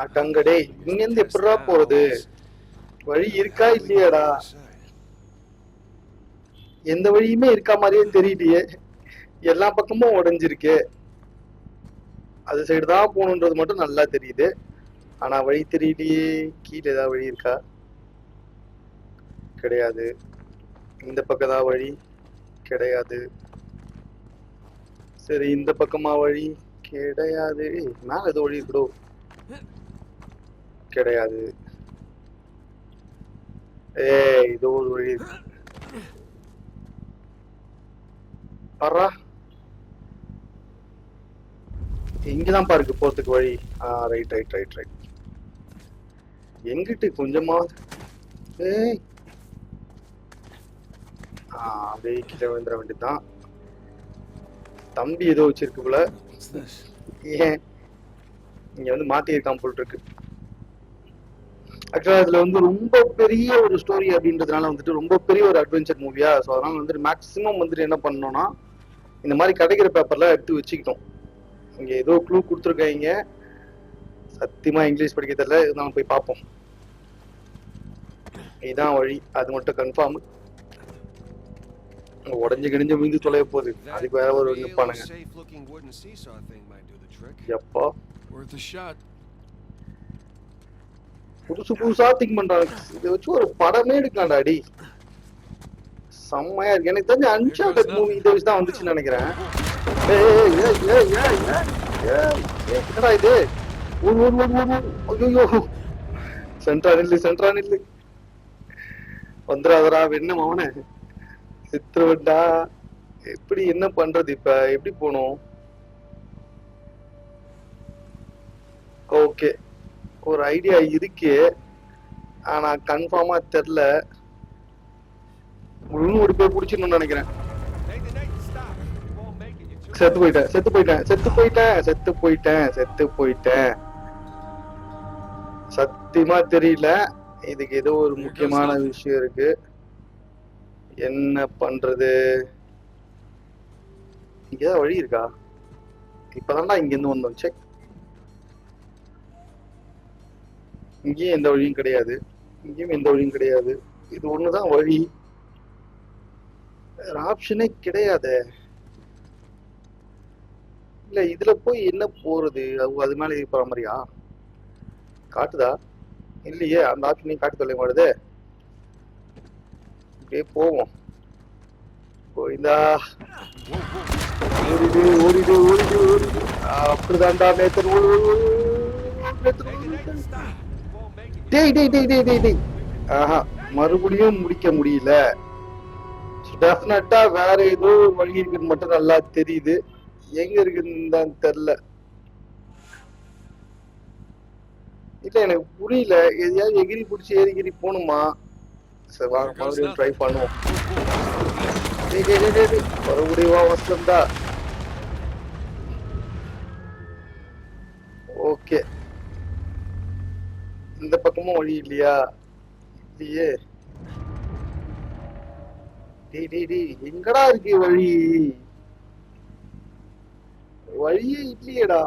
அடங்கடே, இங்க இருந்து எப்படிடா போறது? வழி இருக்கா இல்லையாடா? எந்த வழியுமே இருக்கா மாதிரியே தெரியலையே. எல்லா பக்கமும் உடைஞ்சிருக்கு. அது சைடு தான் போகணுன்றது மட்டும் நல்லா தெரியுது. ஆனா வழி தெரியலையே. கீழே ஏதாவது வழி இருக்கா? கிடையாது. இந்த பக்கம் தான் வழி கிடையாது. சரி, இந்த பக்கமா வழி கிடையாது. மேல ஏதோ வழி இருக்கோ? கிடையாது. இதோ ஒரு வழி இருக்கு. பாரா, இங்கதான் பாருக்கு போறதுக்கு வழி. Right right right right. எங்கிட்டு கொஞ்சமா அப்படியே கீழே விழுந்துட வேண்டியதுதான். தம்பி ஏதோ வச்சிருக்கு போல. ஏன் இங்க வந்து மாட்டியிருக்கான் போல் இருக்கு. ஆக்சுவலா இதுல வந்து ரொம்ப பெரிய ஒரு ஸ்டோரி அப்படின்றதுனால வந்துட்டு ரொம்ப பெரிய ஒரு அட்வென்ச்சர் மூவியா. ஸோ அதனால வந்துட்டு மேக்சிமம் வந்துட்டு என்ன பண்ணணும்னா இந்த மாதிரி கிடைக்கிற பேப்பர்லாம் எடுத்து வச்சுக்கிட்டோம். இங்க ஏதோ க்ளூ கொடுத்துருக்காங்க. சத்தியமா இங்கிலீஷ் படிக்க தெரியல, இருந்தாலும் போய் பார்ப்போம். இதுதான் வழி, அது மட்டும் கன்ஃபார்ம். உடஞ்சு கிடிஞ்சு விழுந்து தொலைய போகுது. அதுக்கு வேற ஒரு நிப்பானுங்க. எப்பா புதுசு புதுசா திங்க் பண்றாங்க. இதை வச்சு ஒரு படமே எடுக்கலாம்டா. அடி செம்மையா இருக்கு. எனக்கு தெரிஞ்ச அன்சார்ட்டட் மூவி இதை வச்சு தான் வந்துச்சுன்னு நினைக்கிறேன். என்னடா இது? ஐயோ, சென்ட்ரா நில்லு வந்துடாதரா வெண்ணம் அவனை சித்திரவட்டா. எப்படி என்ன பண்றது? இப்ப எப்படி போனோம்? ஓகே, ஒரு ஐடியா இருக்கு, ஆனா கன்ஃபார்மா தெரியல. முழு போய் பிடிச்சிடணும்னு நினைக்கிறேன். செத்து போயிட்டேன். சத்தியமா தெரியல. இதுக்கு ஏதோ ஒரு முக்கியமான விஷயம் இருக்கு. என்ன பண்றது? இங்க ஏதாவது வழி இருக்கா? இப்பதான்டா இங்க இருந்து வந்தோம். செக். இங்கேயும் எந்த வழியும் கிடையாது. இது ஒண்ணுதான் வழி. ஆப்ஷனே கிடையாது. இல்ல, இதுல போய் என்ன போறது? அது மேல போற மாதிரியா காட்டுதா? இல்லையே, அந்த ஆப்ஷனையும் காட்டு தொலை மாடுது. இப்படியே போவோம். போயிந்தா ஓடிடு. அப்படிதான்டா மேத்தன். டேய். ஆஹா, மறுபடியும் முடிக்க முடியல. டெஃபினட்டா வேற ஏதோ வழி இருக்குன்னு மட்டும் நல்லா தெரியுது. எங்க இருக்குன்னு தெரியல. இல்ல, எனக்கு புரியல. எதையாவது எகிரி பிடிச்சி ஏறிகிரி போகணுமா? சரி, வாங்க மறுபடியும் ட்ரை பண்ணுவோம். மறுபடியும் வசந்தா. ஓகே, இந்த பக்கமும் வழி இல்லையா? இல்லையே. டேய், எங்கடா இருக்கு வழியே இல்லையேடா.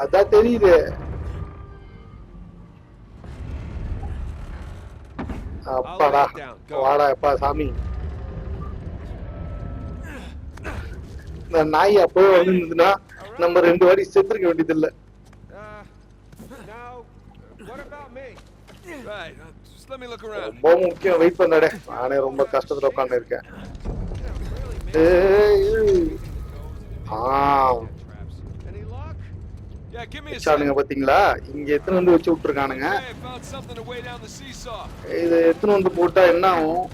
அதான் தெரியுது. அப்பாடா, வாடா எப்பா சாமி. இந்த நாய் அப்பவே வந்துருந்ததுன்னா நம்ம 2 வாட்டி செத்துருக்க வேண்டியது இல்ல. ரொம்ப முக்கியம். வெயிட் பண்ணடே, நானே ரொம்ப கஷ்டத்துல உட்கார்ந்து இருக்கேன். பாத்தீங்களா, இங்க எத்தனை வந்து வச்சு விட்டுருக்கானுங்க. இது எத்தனை வந்து போட்டா என்ன ஆகும்?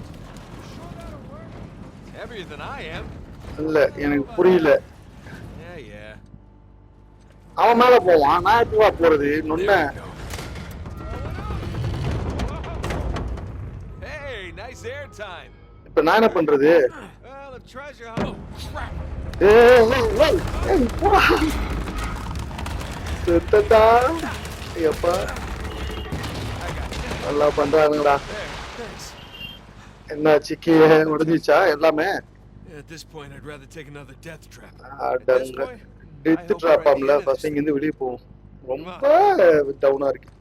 இல்ல, எனக்கு புரியல. அவன் மேல போவான், நான் எப்பவா போறது? நொன்ன இப்ப நான் என்ன பண்றது? எப்பா நல்லா பண்றானுங்கடா. என்னாச்சு கீழே உடைஞ்சிச்சா எல்லாமே? At this point, I'd rather take another death trap. அடங்க டெத் ட்ராப்பாம்ல ஃபர்ஸ்ட் இங்க இருந்து வெளிய போவோம். ரொம்ப டவுனா இருக்கு.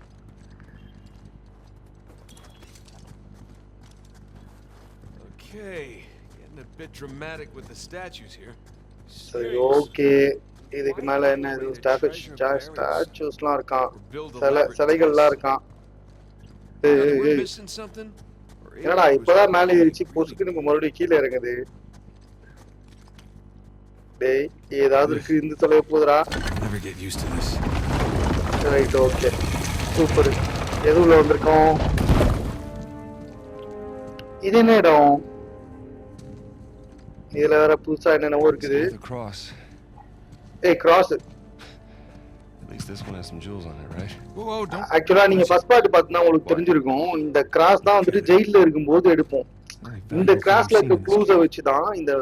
Okay, getting a bit dramatic with the statues here. சரி ஓகே. இதுக்கு மேல என்ன இது ஸ்டாச்சுஸ்லாம் இருக்கான். சிலைகள்லாம் இருக்கான். என்னடா இப்பதான் மேல ஏறிச்சு பொசுக்குன்னு மறுபடியும் கீழே இறங்குது. டேய் ஏதாவது இருக்கு இந்த தொலைவு போதுடா. Right okay super. எது உள்ள வந்திருக்கோம்? இது என்ன இடம்? இதுல வேற புதுசா என்னென்னவோ இருக்குது. ஏய் cross. At least this one has some jewels on it, right? Whoa, don't. ஆக்சுவலா நீங்க ஃபர்ஸ்ட் பார்ட் பார்த்தா உங்களுக்கு தெரிஞ்சிருக்கும். இந்த கிராஸ் தான் வந்துட்டு ஜெயில்ல இருக்கும்போது எடுப்போம். இந்த கிராஸ்ல இருக்க க்ளூஸை வச்சு தான் இந்த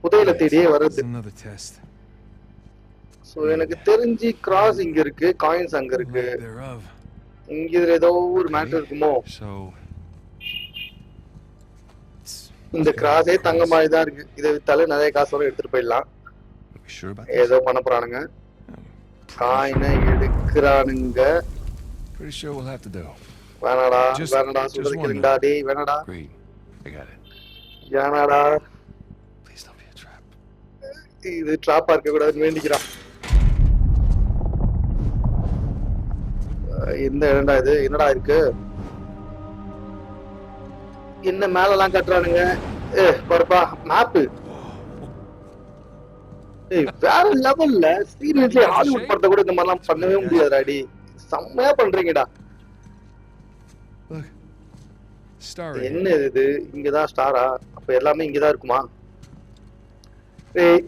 புதையல தேடியே வருது. சோ எனக்கு தெரிஞ்சு கிராஸ் இங்க இருக்கு, காயின்ஸ் அங்க இருக்கு. இங்க இதுல ஏதோ ஒரு மேட்டர் இருக்குமோ? இந்த கிராஸே தங்க மாதிரி தான் இருக்கு. இதை வித்தாலே நிறைய காசு வர எடுத்துட்டு போயிடலாம். ஏதோ பண்ண போறானுங்க. காயினை எடுக்கிறானுங்க. வேணாடா வேணாடா சொல்லிருக்கா டேய் வேணாடா ஏனாடா இது ட்ராப்பா இருக்க கூடாதுன்னு வேண்டிக்கிறான். எந்த இடம்டா இது? என்னடா இருக்கு? என்ன மேலலாம் கட்டுறானுங்க? பாருப்பா மேப்பு. வேற லெவல்ல சீரியஸ்லி ஹாலிவுட் படத்தை கூட இந்த மாதிரிலாம் பண்ணவே முடியாதுடாடி. செம்மையா பண்றீங்கடா. என்ன இது? இங்கதான் ஸ்டாரா? அப்ப எல்லாமே இங்கதான் இருக்குமா?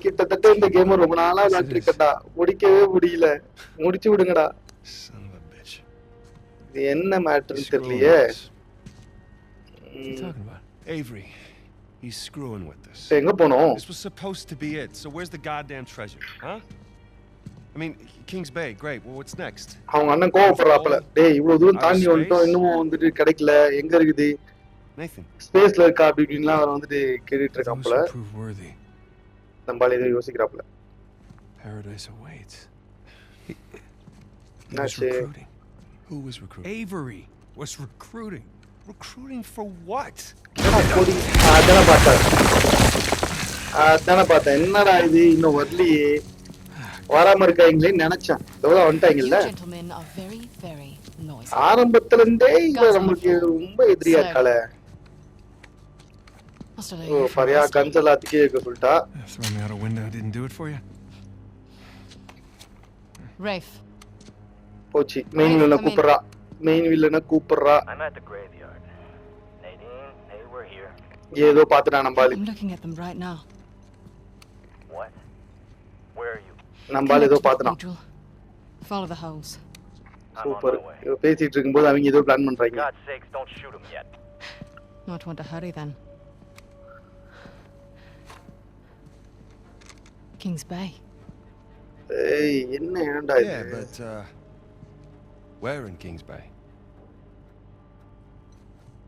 கிட்டத்தட்ட இந்த கேம் ரொம்ப நாளா விளையாட்டுருக்கா, முடிக்கவே முடியல. முடிச்சு விடுங்கடா. இது என்ன மேட்டர்னு தெரியலையே. Avery, he's screwing with this. எங்க போனோம்? This was supposed to be it. So where's the goddamn treasure, huh? I mean, Kings Bay, great. Well, what's next? அவங்க அண்ணன் கோவப்படுறாப்ல. டேய் இவ்வளவு தூரம் தாண்டி வந்துட்டோம், இன்னும் வந்துட்டு கிடைக்கல. எங்க இருக்குது? Nathan. ஸ்பேஸ்ல இருக்கா அப்படி இப்படின்லாம் அவர் வந்துட்டு கேட்டுட்டு இருக்காப்ல. நம்மளால ஏதோ யோசிக்கிறாப்ல. Paradise awaits. He was recruiting. Who was recruiting? Avery was recruiting. Recruiting for what? அதான பார்த்தேன். என்னடா இது இன்னும் வரலையே, வராம இருக்காங்களே நினைச்சேன். எவ்வளவு வந்துட்டாங்கல்ல. ஆரம்பத்துல இருந்தே இவ நமக்கு ரொம்ப எதிரியா இருக்காளே. ஓ பரியா கஞ்சலா திக்க சொல்லிட்டா. போச்சு. மெயின் வில்லனை கூப்பிடுறா. மெயின் வில்லனை கூப்பிடுறா. ஏதோ பாத்துட்டான் நம்பாலி. நம்பாலி ஏதோ பாத்துட்டான். சூப்பர். பேசிட்டு இருக்கும்போது அவங்க ஏதோ பிளான் பண்றாங்க. Not want to hurry then. Kings Bay. ஏய் என்ன ஏன்டா இது? Yeah, but where in Kings Bay?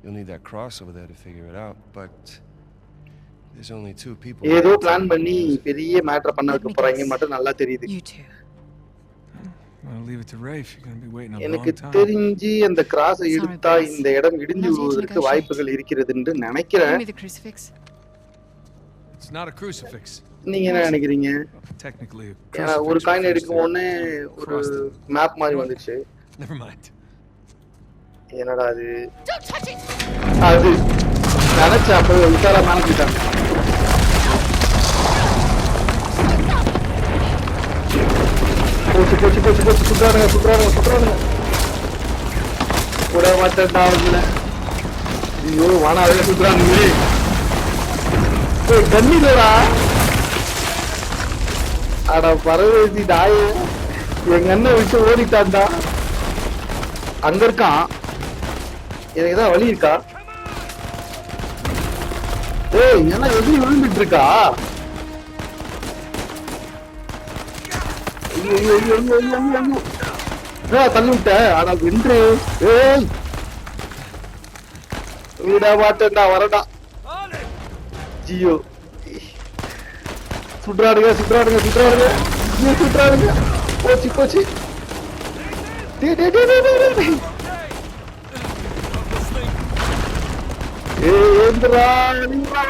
You'll need that cross over there to figure it out, but there's only 2 people. ஏதோ பிளான் பண்ணி பெரிய மேட்டர் பண்ண வைக்க போறாங்க மட்டும் நல்லா தெரியுது. You two. I'll leave it to Rafe. You're going to be waiting a long எனக்கு time. தெரிஞ்சு அந்த கிராஸை எடுத்தா இந்த இடம் இடிஞ்சு விழுவதற்கு வாய்ப்புகள் இருக்கிறதுன்னு நினைக்கிறேன். Give me the crucifix. It's not a crucifix. நீங்க என்ன நினைக்கிறீங்க? Technically a ஏன்னா crucifix. ஒரு காயின் எடுக்கும் உடனே ஒரு மேப் மாதிரி வந்துச்சு. Never mind. என்னடா அது? அது நினைச்சா அப்ப உசாரா மாத்திட்டாங்க. போச்சு போச்சு போச்சு போச்சு. சுத்துறானுங்க சுத்துறானுங்க சுத்துறானுங்க. கூட மாட்டேன்டா அவங்கள. ஐயோ வானாவே சுத்துறானுங்களே. கண்ணிலடா. அட பரவேசி டாயே, எங்க அண்ணன் விட்டு ஓடிட்டான்டா. அங்க இருக்கான். எனக்கு ஏதாவது வழி இருக்கா? ஏய் என்ன எதிரி விழுந்துட்டு இருக்கா? ஐயோ ஐயோ ஐயோ ஐயோ ஐயோ ஐயோ தள்ளி விட்டேன். ஆனா வென்று. ஏய் வீடா மாட்டேன்டா வரடா. ஜியோ சுடுறாடுங்க சுடுறாடுங்க சுடுறாடுங்க ஜியோ சுடுறாடுங்க போச்சு போச்சு டேய் டேய் டேய் டேய் டேய் ஏய் ஏந்திரா நின்றா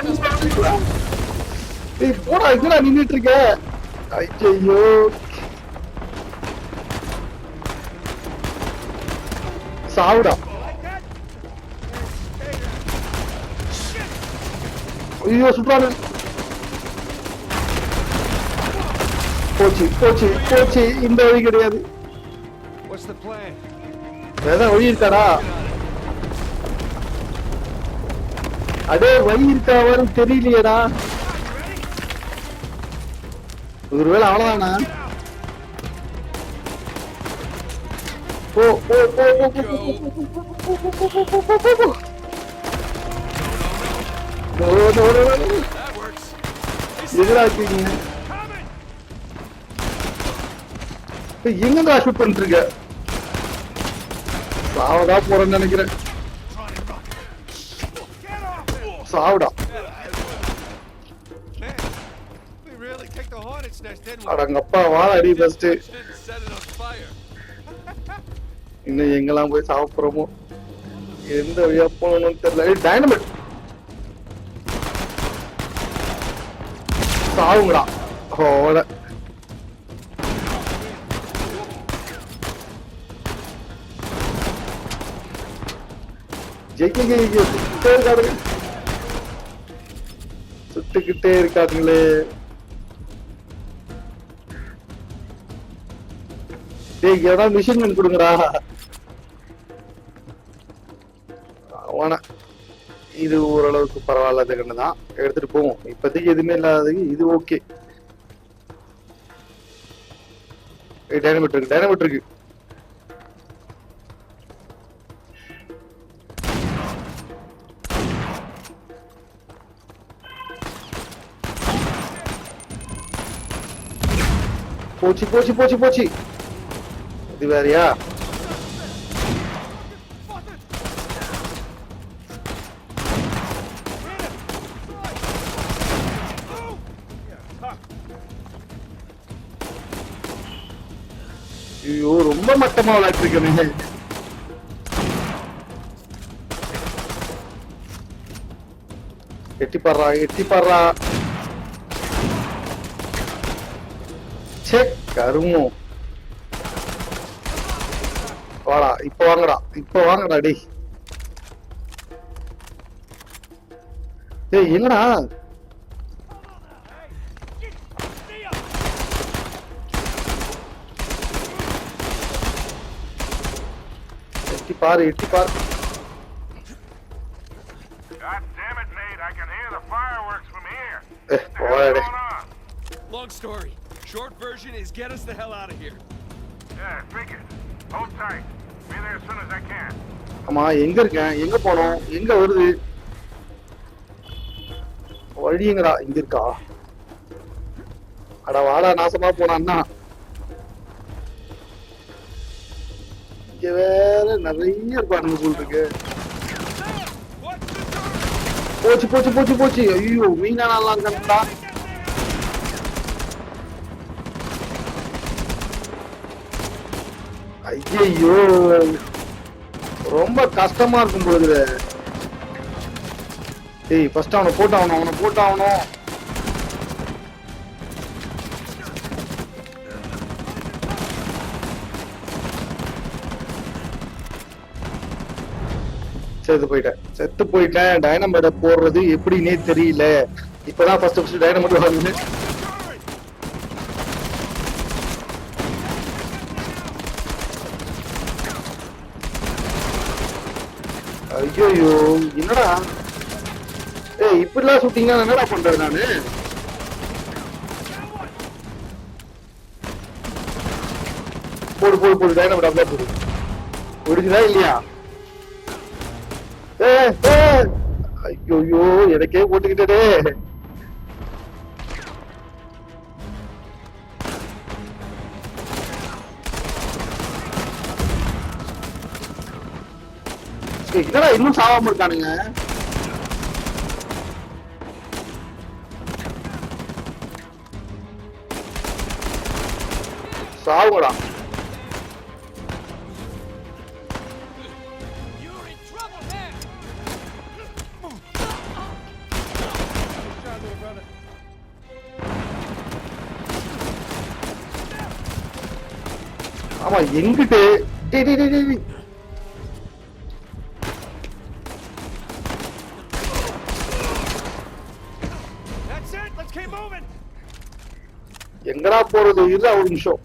ஏய் போடா எங்கடா நின்னுட்டு இருக்க ஐயோ சாவுடா ஐயோ சுடுறாரு போச்சு போச்சு போச்சு இந்த வழி கிடையாது What's the plan? ஏதாவது வழி இருக்காடா அடே வழி இருக்காவான்னு தெரியலையேடா ஒருவேளை அவ்வளவுதானா போ போ போ போ போ போ That works. எங்கடா இருக்கீங்க எங்கடா ஷூட் பண்ணிட்டு இருக்க சாவடா போறேன்னு நினைக்கிறேன் சாவடா Man, we really kicked the hornet's nest, didn't we? அடங்கப்பா வாழ அடி first Didn't set it on fire. இன்னும் எங்கெல்லாம் போய் சாப்பிடுறோமோ எந்த வழியா போகணும்னு தெரியல டைனமைட் சாவுங்கடா ஓட சுட்டுக்கிட்டே இருக்காங்களே டேய் ஏதாவது மிஷின் கன் கொடுங்கடா அவன இது ஓரளவுக்கு பரவாயில்லாத கண்ணு தான் எடுத்துட்டு போவோம் இப்போதைக்கு எதுவுமே இல்லாததுக்கு இது ஓகே டைனமிட் இருக்கு டைனமிட் இருக்கு போச்சு போச்சு போச்சு போச்சு இது வேறயா ஐயோ ரொம்ப மட்டமா விளையாட்டுருக்கேன் எட்டி பாடுறா எட்டி பாடுறா சே கருமம் வாடா இப்ப வாங்கடா டேய் ஏய் என்னடா எட்டி பாரு எட்டி பாரு God damn it, Nate. I can hear the fireworks from here. போடா What's டேய் going on? Long story. Short version is get us the hell out of here. Yeah, figured. Hold tight. Be there as soon as I can. ஆமா எங்க இருக்கேன் எங்க போனோம் எங்க வருது வழிங்கடா இங்க இருக்கா அட வாடா நாசமா போனா அண்ணா இங்க வேற நிறைய இருப்பானுங்க போல் இருக்கு போச்சு போச்சு போச்சு போச்சு ஐயோ மீனா நல்லா கண்டா ஐயோ ரொம்ப கஷ்டமா இருக்கும் பொழுது ஏய் ஃபர்ஸ்ட் அவனை போட்டாகணும் செத்து போயிட்டேன் டைனமைட போடுறது எப்படின்னே தெரியல இப்பதான் ஃபர்ஸ்ட் டைனமைட் வருது ஐயோ என்னடா ஏய் இப்படிலாம் சுட்டிங்க என்னடா பண்றது நானு போடு டைனமைட் அப்படியே போடு முடிஞ்சுதா இல்லையா ஐயோ எனக்கே போட்டுக்கிட்டே என்னடா இன்னும் சாவாம இருக்கானுங்க சாவுங்கடா. ஆமா எங்கிட்டு டேய் டேய் டேய் டேய். That's it. Let's keep moving. எங்கடா போறது? இருடா ஒரு நிமிஷம்.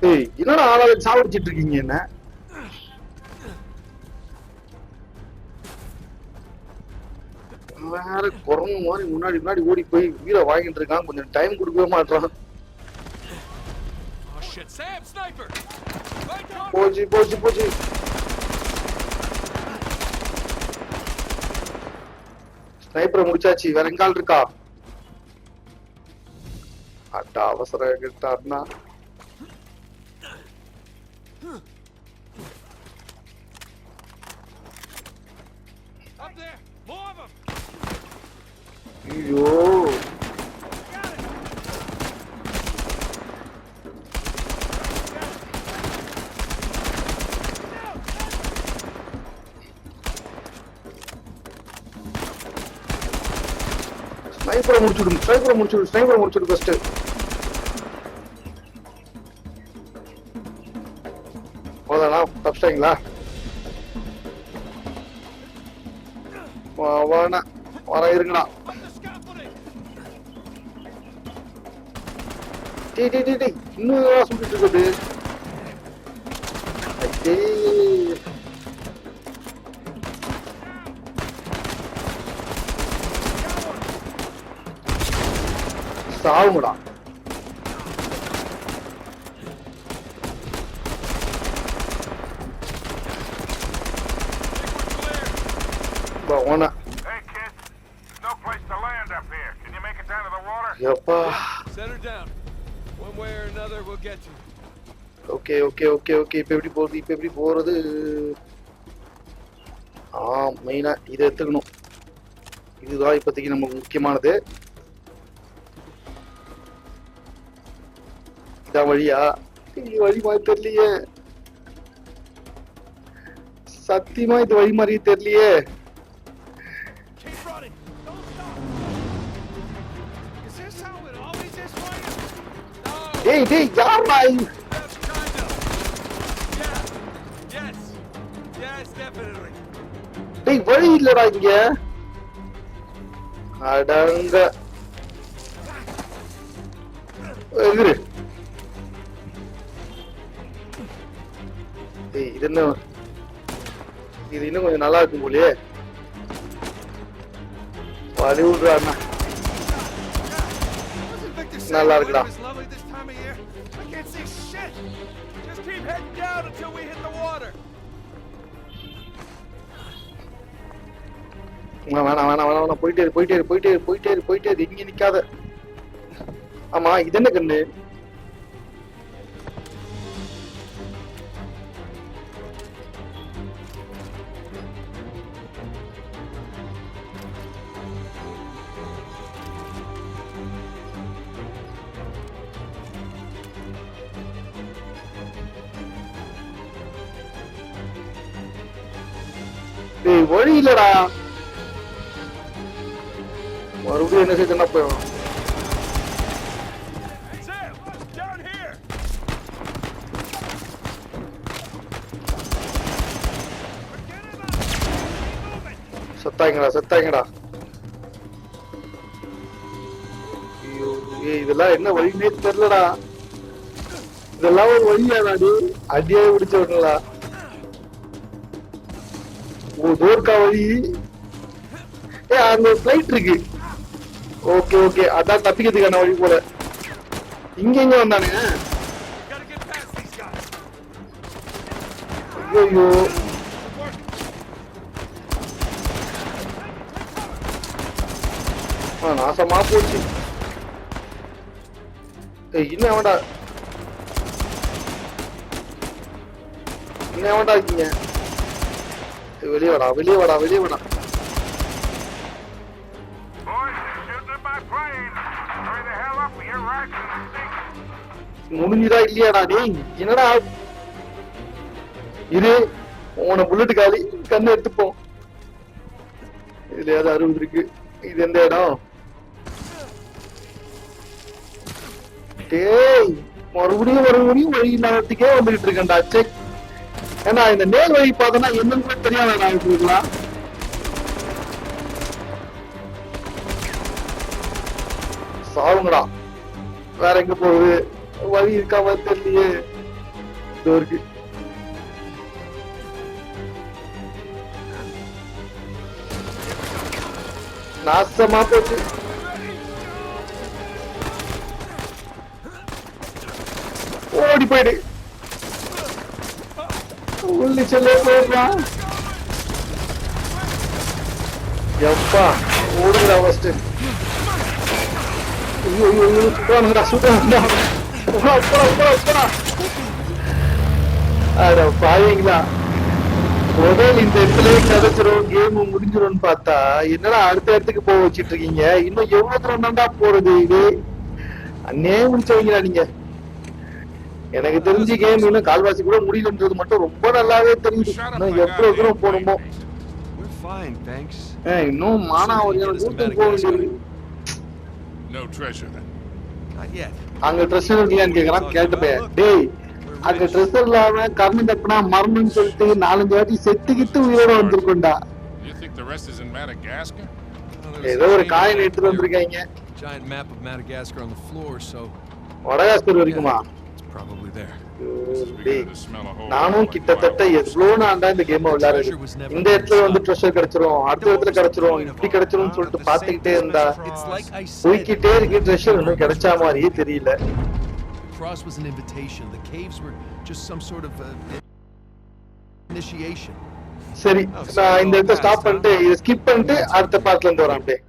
ஏய் என்னடா ஆளால சாவடிச்சிட்டு இருக்கீங்க என்ன? வேற குரங்கு மாதிரி முன்னாடி முன்னாடி ஓடி போய் வீர வாங்கிட்டு இருக்கான். கொஞ்சம் டைம் கொடுக்கவே மாட்டான். Oh shit, Sam, sniper. Right corner. போச்சு போச்சு போச்சு. ஸ்னைப்பரை முடிச்சாச்சு. வேற எங்கால் இருக்கா? அட்டா அவசரம் கிட்டாருன்னா Up there. More of them. ஐயோ ஸ்னைப்பரை முடிச்சுடும். ஸ்னைப்பரை முடிச்சுடும். ஸ்னைப்பரை முடிச்சுடும் ஃபர்ஸ்ட். போதானா? தப்பிச்சிட்டீங்களா? வாடா வர இருங்கடா. டேய் டேய் டேய் டேய் இன்னும் ஏதா சுத்திட்டு இருக்குது. ஐயே சாவுங்கடா. ஓனா Hey, kid. There's no place to land up here. Can you make it down to the water? எப்பா. Set her down. One way or another, we'll get you. Okay okay okay okay. இப்போ எப்படி போறது? இப்போ எப்படி போறது? மெயினா இதை எடுத்துக்கணும். இதுதான் இப்போதைக்கு நமக்கு முக்கியமானது. இதான் வழியா? இது வழி மாதிரி தெரியலையே. சத்தியமா இது வழி மாதிரி தெரியலையே. Keep running. Don't stop. Is this how it always is for you? No. டேய் டேய் யாரா? That's kind of. Yeah. Yes. Yes, definitely. டேய் வழி இல்லடா இங்க. அடங்க. எதிரு. டேய் இது என்ன? இது இன்னும் கொஞ்சம் நல்லா இருக்கும் போலயே. வழி விடுறா அண்ணா. Wasn't Victor saying நல்லா the இருக்குடா. weather was lovely this time of year? I can't see shit. Just keep heading down until we hit the water. வேணாம் வேணாம் வேணாம் வேணாம். போயிட்டே இரு போயிட்டே இரு போயிட்டே இரு போயிட்டே இரு போயிட்டே இரு. இங்க நிக்காத. ஆமா இது என்ன கண்ணு? டேய் வழி இல்லடா. மறுபடியும் என்ன செய்யணும்னா போயிடும். Sam, down here. Forget about it. Keep moving. செத்தாங்கடா செத்தாங்கடா. ஐயோ ஏய் இதெல்லாம் என்ன வழினே தெரியலடா. இதெல்லாம் ஒரு வழியாடா நீ? அடியே பிடிச்சவங்களா? ஓ தோர்க்கா வழி. அங்க ஃபிளைட் இருக்கு. ஓகே ஓகே அதான் தப்பிக்கிறதுக்கான வழி போல. இங்க எங்க வந்தானுங்க? Gotta get past these guys. ஐயோ நாசமா போச்சு. இன்னும் வேண்டா இன்னும் வேண்டா இருக்கீங்க. வெளியே வாடா வெளியே வாடா வெளியே வாடா. முடிஞ்சுதா இல்லையாடா டேய்? என்னடா இரு, உன புல்லட் காலி, கண்ணு எடுத்துப்போம். இதுல ஏதாவது 60 இருக்கு. இது எந்த இடம்? டேய் மறுபடியும் வழி இல்லாததுக்கே வந்துகிட்டு இருக்கேன்டா. செக். ஏன்னா இந்த நேர் வழி பார்த்தனா என்னன்னு கூட தெரியாத நான் இருக்கலாம். சாவுங்கடா. வேற எங்க போகுது? வழி இருக்காம தெரியலையே. இதோ இருக்கு. நாசமா போச்சு. ஓடி போயிடு. உள்ளி செல்ல போயிடலாம். எப்பா ஓடுங்கடா ஃபர்ஸ்ட். ஐயோ ஐயோ ஐயோ சுட்டானுங்கடா சுட்டானுங்கடா. போடா. அட பாவீங்களா, முதல் இந்த இடத்துல கிடைச்சிரும், கேம் முடிஞ்சிரும்னு பார்த்தா என்னடா அடுத்த இடத்துக்கு போக வச்சிட்டு இருக்கீங்க. இன்னும் எவ்வளவு தூரம் தான்டா போறது? இது அன்னே முடிச்சவங்களா நீங்க? எனக்கு தெரிஞ்சு கேம் இன்னும் கால்வாசி கூட முடியலன்றது மட்டும் ரொம்ப நல்லாவே தெரியுது. இன்னும் எவ்வளவு தூரம் போகணுமோ. We're fine, thanks. இன்னும் மானாவரியான கூட்டம் போக வேண்டியது. No treasure then. Not yet. அங்க ட்ரெஷர் இல்லையான்னு கேக்குறான். கேட்டுப்பேன். டேய், அங்க ட்ரெஷர் இல்லாம கர்ணம் தப்புனா மரணம்னு சொல்லிட்டு 4-5 வாட்டி செத்துக்கிட்டு உயிரோட வந்திருக்கோண்டா. You think the rest is in Madagascar? ஏதோ ஒரு காயின் எடுத்துட்டு வந்திருக்காங்க. Giant map of Madagascar on the floor, so Madagascar வரைக்குமா? it's probably there. டேய், நானும் கிட்டத்தட்ட எவ்வளவு நான்டா இந்த கேம் விளையாடுறது. இந்த இடத்துல வந்து ட்ரெஷர் கிடைச்சிரும், அடுத்த இடத்துல கிடைச்சிரும், இப்படி கிடைச்சிரும்னு சொல்லிட்டு பாத்துக்கிட்டே இருந்தா It's like I said. போய்கிட்டே இருக்கு. ட்ரெஷர் இன்னும் கிடைச்சா மாதிரியே தெரியல. The cross was an invitation. The caves were just some sort of initiation. சரி, நான் இந்த இடத்த ஸ்டாப் பண்ணிட்டு இதை ஸ்கிப் பண்ணிட்டு அடுத்த பார்ட்ல இருந்து வரேன் அப்படியே.